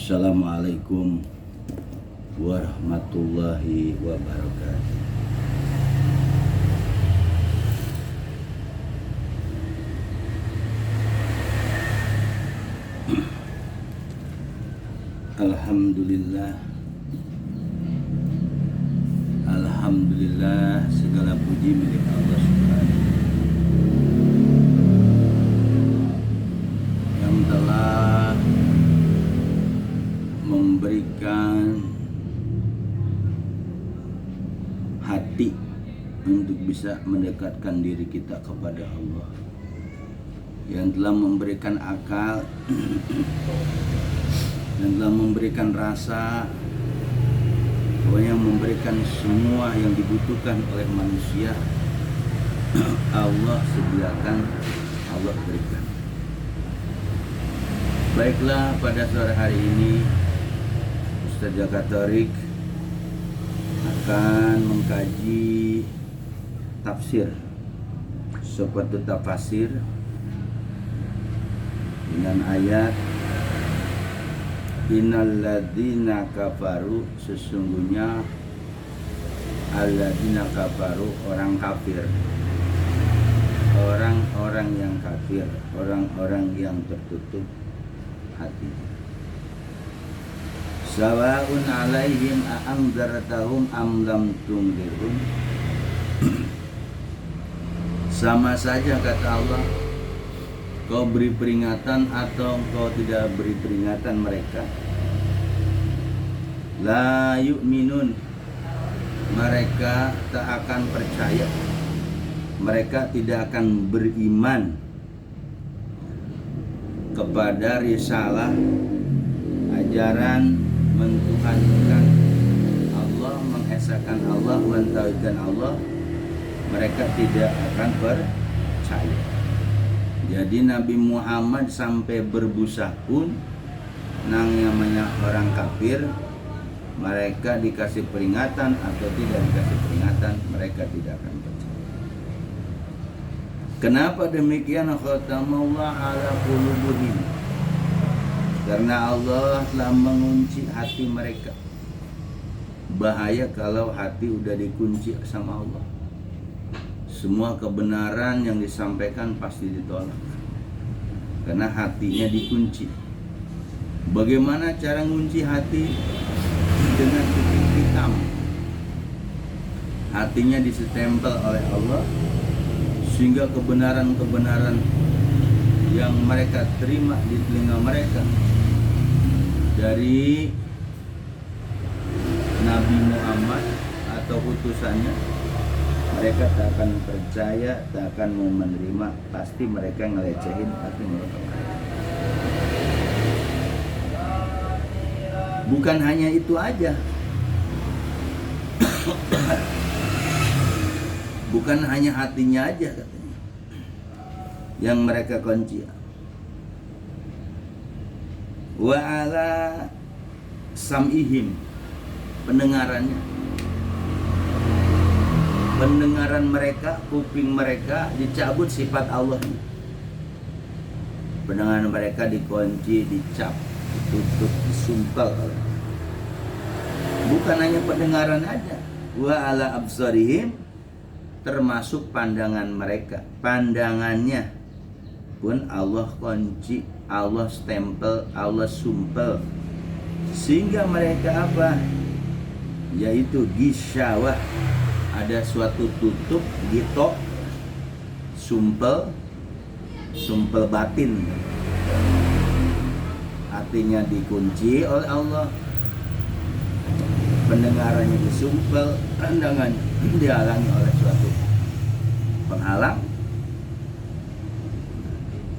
Assalamualaikum warahmatullahi wabarakatuh. Alhamdulillah, Alhamdulillah, segala puji milik Allah Subhanahu yang telah memberikan hati untuk bisa mendekatkan diri kita kepada Allah, yang telah memberikan akal dan telah memberikan rasa, yang memberikan semua yang dibutuhkan oleh manusia. Allah sediakan, Allah berikan. Baiklah, pada sore hari ini Ustaz Jaka Tarik akan mengkaji tafsir seperti tafsir dengan ayat innalladzina kafaru, sesungguhnya alladzina kafaru, orang kafir, orang-orang yang kafir, orang-orang yang tertutup hati. Sawaun alaihim a'anzartahum am lam tunzirhum, sama saja kata Allah, kau beri peringatan atau kau tidak beri peringatan mereka. La yu'minun, mereka tak akan percaya, mereka tidak akan beriman kepada risalah, ajaran mentuhankan Allah, mengesahkan Allah, mentauhidkan Allah. Mereka tidak akan percaya. Jadi Nabi Muhammad sampai berbusa pun nang namanya orang kafir, mereka dikasih peringatan atau tidak dikasih peringatan, mereka tidak akan percaya. Kenapa demikian? Khatamallah ala qulubihim, karena Allah telah mengunci hati mereka. Bahaya kalau hati udah dikunci sama Allah. Semua kebenaran yang disampaikan pasti ditolak karena hatinya dikunci. Bagaimana cara ngunci hati? Dengan titik hitam. Hatinya disestempel oleh Allah sehingga kebenaran-kebenaran yang mereka terima di telinga mereka dari Nabi Muhammad atau utusannya, mereka tak akan percaya, tak akan mau menerima. Pasti mereka ngelecehin, pasti mereka. Bukan hanya itu aja, bukan hanya hatinya aja katanya yang mereka kunci. Wa ala sam'ihim, pendengarannya, pendengaran mereka, kuping mereka dicabut sifat Allah. Pendengaran mereka dikunci, dicap, ditutup, disumpal. Bukan hanya pendengaran aja, wa ala absarihim, termasuk pandangan mereka, pandangannya pun Allah kunci, Allah stempel, Allah sumpel, sehingga mereka apa? Yaitu gisyawah, ada suatu tutup gitu, sumpel batin, hatinya dikunci oleh Allah, pendengarannya disumpel, pandangannya dihalangi oleh suatu penghalang.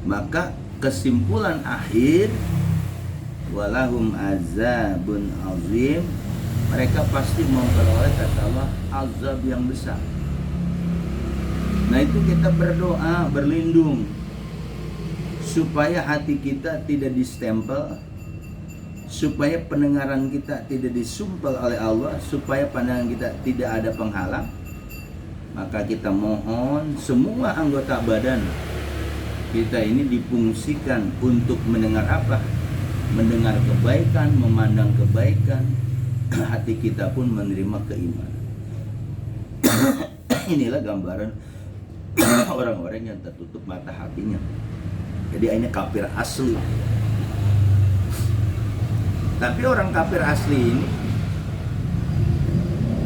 Maka kesimpulan akhir, walahum azabun azim, mereka pasti memperoleh kata Allah azab yang besar. Nah itu kita berdoa, berlindung supaya hati kita tidak distempel, supaya pendengaran kita tidak disumpel oleh Allah, supaya pandangan kita tidak ada penghalang. Maka kita mohon semua anggota badan kita ini difungsikan untuk mendengar apa? mendengar kebaikan, memandang kebaikan, hati kita pun menerima keimanan. Inilah gambaran orang-orang yang tertutup mata hatinya. Jadi ini kafir asli. Tapi orang kafir asli ini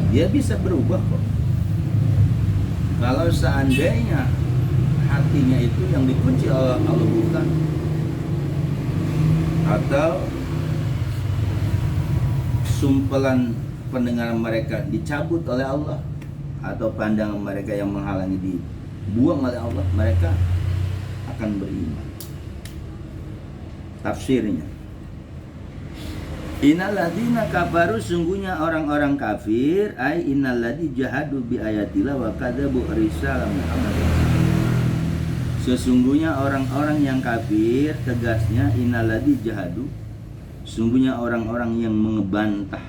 dia bisa berubah kok. Kalau seandainya hatinya itu yang dikunci oleh Allah bukan, atau sumpelan pendengaran mereka dicabut oleh Allah, atau pandangan mereka yang menghalangi dibuang oleh Allah, mereka akan beriman. Tafsirnya, innalladzina kafaru, sungguhnya orang-orang kafir, ai innalladzi jahadu bi ayatillah wa kadzabu risalah Muhammad. Sesungguhnya orang-orang yang kafir, tegasnya innalladzi jahadu, sungguhnya orang-orang yang mengebantah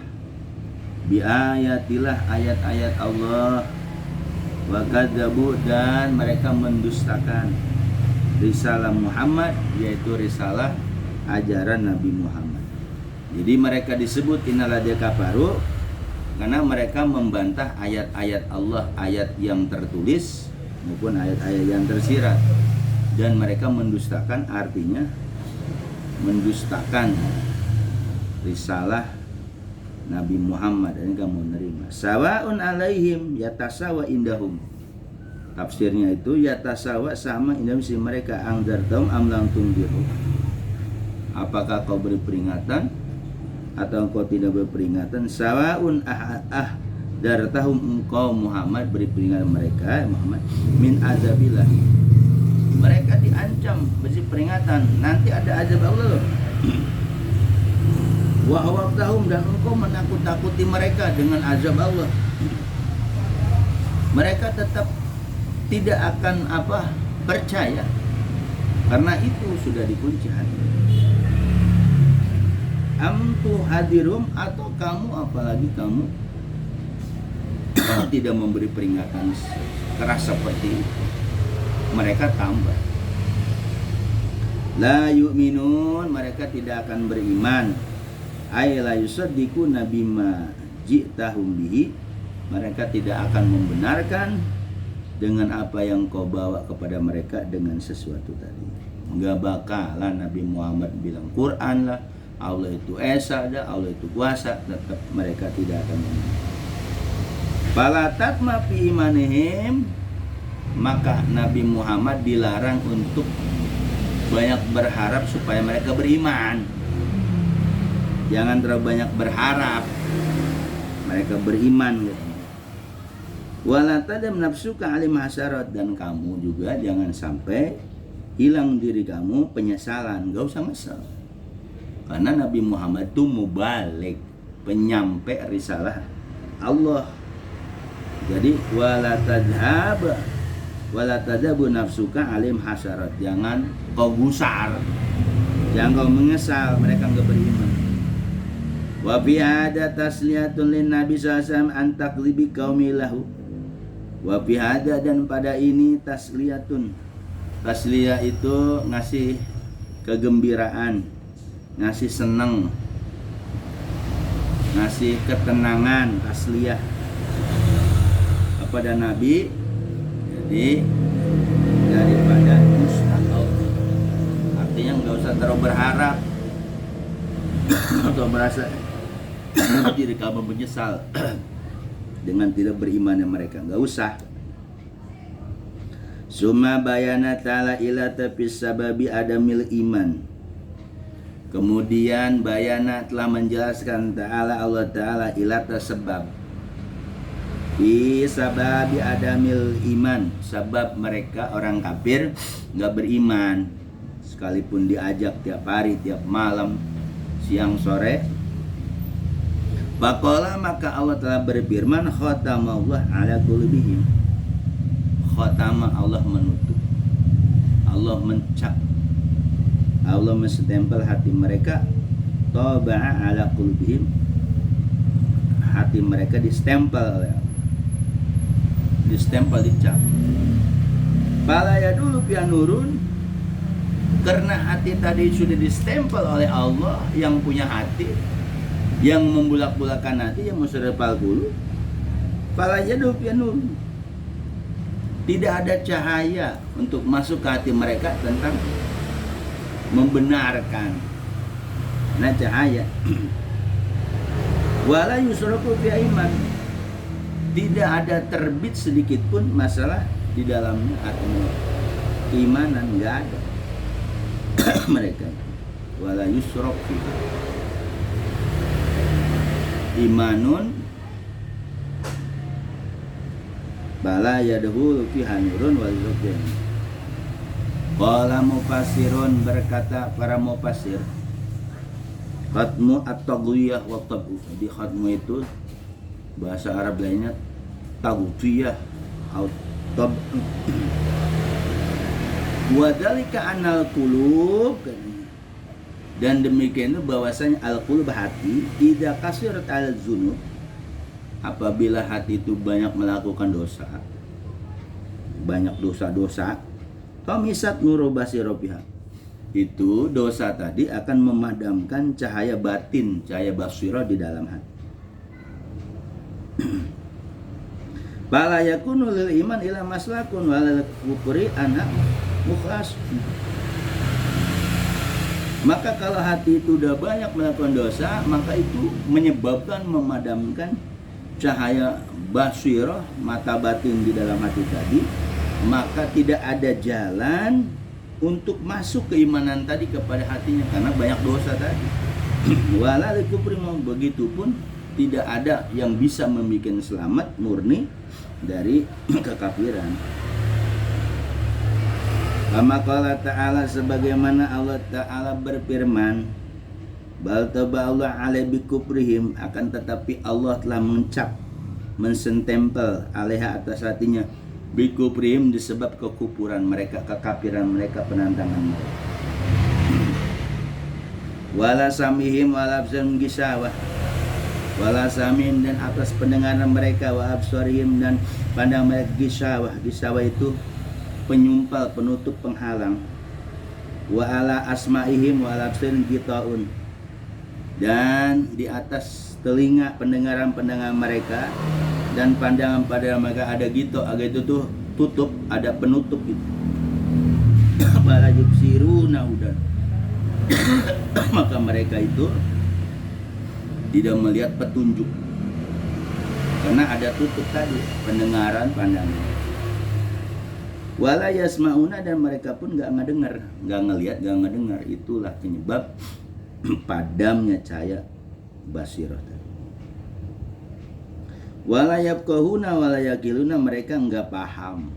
bi ayatillah, ayat-ayat Allah, wa kadzabu, dan mereka mendustakan risalah Muhammad, yaitu risalah ajaran Nabi Muhammad. Jadi mereka disebut innalladzina kafaru karena mereka membantah ayat-ayat Allah, ayat yang tertulis maupun ayat-ayat yang tersirat, dan mereka mendustakan, artinya mendustakan risalah Nabi Muhammad, dan kamu menerima. Sawaun alaihim yatasawa indahum. Tafsirnya itu yatasawa, sama indahum si mereka, angdartum am lam tundiru. Apakah kau beri peringatan atau engkau tidak berperingatan? Sawaun dartahum, engkau Muhammad beri peringatan mereka Muhammad min azabillah, mereka diancam beri peringatan nanti ada azab Allah. Wa hawabtahum, dan engkau menakut-takuti mereka dengan azab Allah, mereka tetap tidak akan percaya, karena itu sudah dikunci hati. Amtu hadirum, atau kamu, apalagi kamu tidak memberi peringatan keras seperti itu, mereka tambah. La yu'minun, mereka tidak akan beriman. Ay la yusaddiquna bima ji'tahum bihi, mereka tidak akan membenarkan dengan apa yang kau bawa kepada mereka dengan sesuatu tadi. Enggak bakalan Nabi Muhammad bilang Quran lah, Allah itu esa, Allah itu kuasa, tetap mereka tidak akan beriman. Fala tatma fi imanihim, maka Nabi Muhammad dilarang untuk banyak berharap supaya mereka beriman. Jangan terlalu banyak berharap mereka beriman gitu. Wala tadam nafsuka alim hasarat, dan kamu juga jangan sampai hilang diri kamu penyesalan, gak usah ngesel. Karena Nabi Muhammad itu mubalik, penyampai risalah Allah. Jadi wala tadhabu nafsuka alim hasarat, jangan kau gusar, jangan kau menyesal mereka enggak beriman. Wa fi hada tasliyatun lin nabi sallallahu an taqlibi qaumilahu. Wa fi hada, dan pada ini tasliyatun, tasliyah itu ngasih kegembiraan, ngasih senang, ngasih ketenangan, tasliyah kepada Nabi. Jadi daripada mustaqil, artinya nggak usah terlalu berharap atau merasa diri kamu menyesal dengan tidak berimannya mereka, nggak usah. Summa bayana ta'ala ila tafis sababi adamil iman. Kemudian bayana telah menjelaskan ta'ala, Allah ta'ala, ilata sebab fi sababi adamil iman, sebab mereka orang kafir nggak beriman sekalipun diajak tiap hari, tiap malam, siang sore. Faqala, maka Allah telah berfirman, khatamallah ala qulubihim. Khatama, Allah menutup, Allah mencap, Allah menstempel hati mereka. Taba'a ala qulubihim, hati mereka distempel oleh Allah, distempel, dicap. Fala ya dulu pian nurun, Karena hati tadi sudah distempel oleh Allah yang punya hati, yang membulak-bulakan hati, yang musyrifal qulub. Fala yadu fi nur. Tidak ada cahaya untuk masuk ke hati mereka tentang membenarkan. Nah, cahaya. Wala yusrafu fi iman. Tidak ada terbit sedikit pun masalah di dalamnya atau keimanan, enggak ada. Mereka wala yusraf fi imanun bala yadhulu fi hanurun wal zubyan. Qala mufassirun, berkata para mufassir, khatmu at-taghyiyah wa tabu. Di khatmu itu bahasa Arab lainnya taghyiyah atau tab. Wadhalika anal qulub, dan demikian itu bahwasanya al-qulub hati idza kasirat al-dzunub, apabila hati itu banyak melakukan dosa, banyak dosa-dosa, famisat nuru basirabiha, itu dosa tadi akan memadamkan cahaya batin, cahaya basirah di dalam hati. Bala yakunu lil iman ila maslakun wal kufri anak mukhas. Maka kalau hati itu udah banyak melakukan dosa, maka itu menyebabkan memadamkan cahaya basirah, mata batin di dalam hati tadi, maka tidak ada jalan untuk masuk keimanan tadi kepada hatinya karena banyak dosa tadi. Wala likufri, begitupun tidak ada yang bisa membuat selamat murni dari kekafiran. Kama qala ta'ala, sebagaimana Allah Ta'ala berfirman, bal taba'allah alai bikufrihim, akan tetapi Allah telah mencap, mensentempel alaiha atas hatinya, bikufrihim, disebab kekufuran mereka, kekafiran mereka, penantangan mereka. Wala samihim wala absarihim gisawah, wala samihim, dan atas pendengaran mereka, wa absarihim, dan pandang mereka gisawah. Gisawah itu penyumpal, penutup, penghalang. Wa ala asma'ihim wa ala absarihim gitaun, dan di atas telinga pendengaran mereka dan pandangan pada mereka ada gitu, agak itu tuh tutup, ada penutup gitu. Bala yubsiruna udan, maka mereka itu tidak melihat petunjuk karena ada tutup tadi pendengaran, pandangan. Wala yasmauna, dan mereka pun nggak ngedengar, nggak ngelihat, nggak ngedengar. Itulah penyebab padamnya cahaya basirah. Wala yafqahuna wala yaqiluna, mereka nggak paham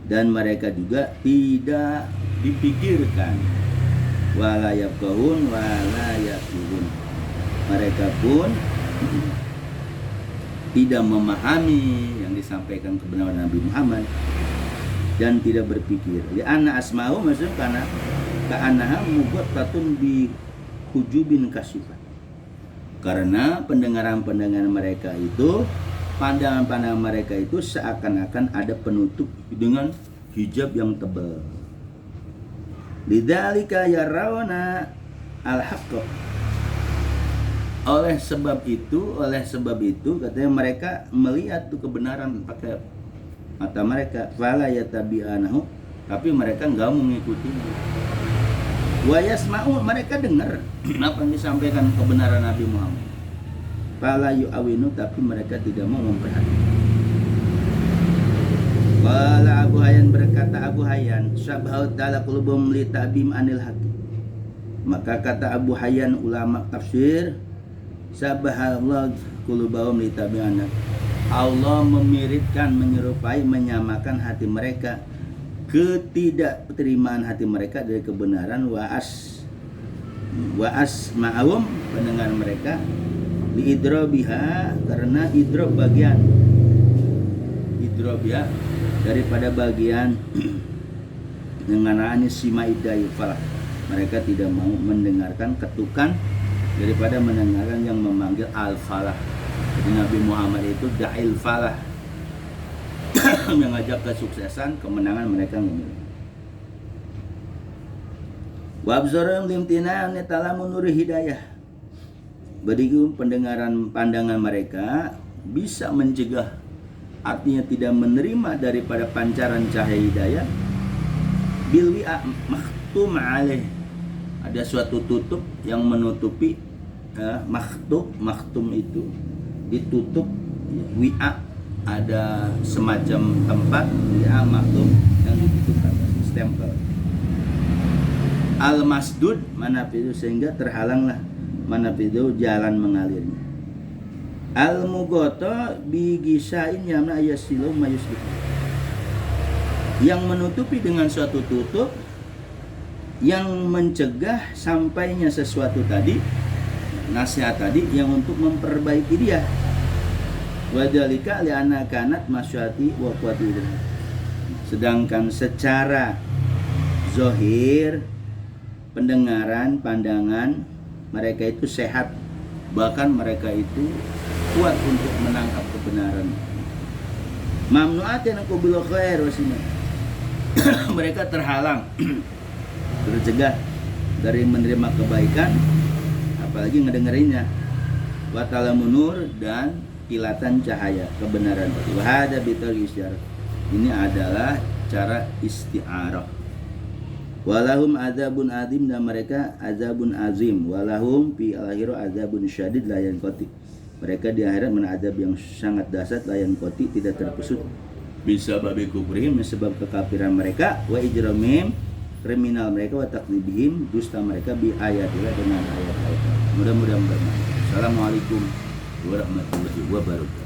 dan mereka juga tidak dipikirkan. Wala yafqahun wala yaqilun, mereka pun tidak memahami yang disampaikan kebenaran Nabi Muhammad dan tidak berpikir. Ya anna asma'u, maksudnya karena ka'annaha mubattatun bi hujubin kasifat, karena pendengaran mereka itu, pandangan mereka itu seakan-akan ada penutup dengan hijab yang tebal. Lidzalika yarawna al-haqq, oleh sebab itu katanya mereka melihat tuh kebenaran pakai mata mereka. Fala yatabi'anahu, tapi mereka enggak mengikutinya. Wa yasma'u, mereka dengar apa yang disampaikan kebenaran Nabi Muhammad. Fala yu'awinu, tapi mereka tidak mau memperhatikan. Qala Abu Hayyan, berkata Abu Hayyan, syabhaut ta'ala qulubum li ta'bim anil haqi. Maka kata Abu Hayyan, ulama tafsir, sabahallahu qulubahum li ta'bim anil, Allah memiripkan, menyerupai, menyamakan hati mereka, ketidakterimaan hati mereka dari kebenaran, wa'as ma'awum, pendengar mereka, liidrobiha, karena idrob bagian idrobiha daripada bagian mengenai simaidayu falah, mereka tidak mau mendengarkan ketukan daripada mendengarkan yang memanggil al-falah. Jadi Nabi Muhammad itu da'il falah, mengajak kesuksesan, kemenangan mereka memilih. Wa absarum limtina netalamun nur hidayah. Beriku pendengaran pandangan mereka bisa mencegah, artinya tidak menerima daripada pancaran cahaya hidayah. Bil wi'a makhtum alaih, ada suatu tutup yang menutupi makhtum itu ditutup. Wi'a ada semacam tempat, wi'a makhtum yang ditutup stempel. Al masdud manafidu, sehingga terhalanglah manafidu jalan mengalirnya. Al mughata bi gisain yamna ayasilu mayuslik, yang menutupi dengan suatu tutup yang mencegah sampainya sesuatu tadi, nasihat tadi yang untuk memperbaiki dia. Wadhalika li'anna kanat masyati wa quwwati. Sedangkan secara zahir pendengaran, pandangan mereka itu sehat, bahkan mereka itu kuat untuk menangkap kebenaran. Mamnu'atin qabil khair wasina, mereka terhalang tercegah dari menerima kebaikan, apalagi ngedengerinnya. Wa talamunur, dan kilatan cahaya kebenaran. Wa hada bitul isyarah, ini adalah cara isti'arah. Walahum azabun azim, dan mereka azabun azim. Walahum fi al-akhirah azabun syadid la yanqati, mereka di akhirat menazab yang sangat dahsyat, la yanqati, tidak terpusut. Bisa babi kufrihim, sebab kekafiran mereka, wa ijramihim, kriminal mereka, wa takdzibihim, dusta mereka, bi ayatillah, dengan ayat-ayat. Mudah-mudahan bermanfaat. Assalamualaikum warahmatullahi wabarakatuh.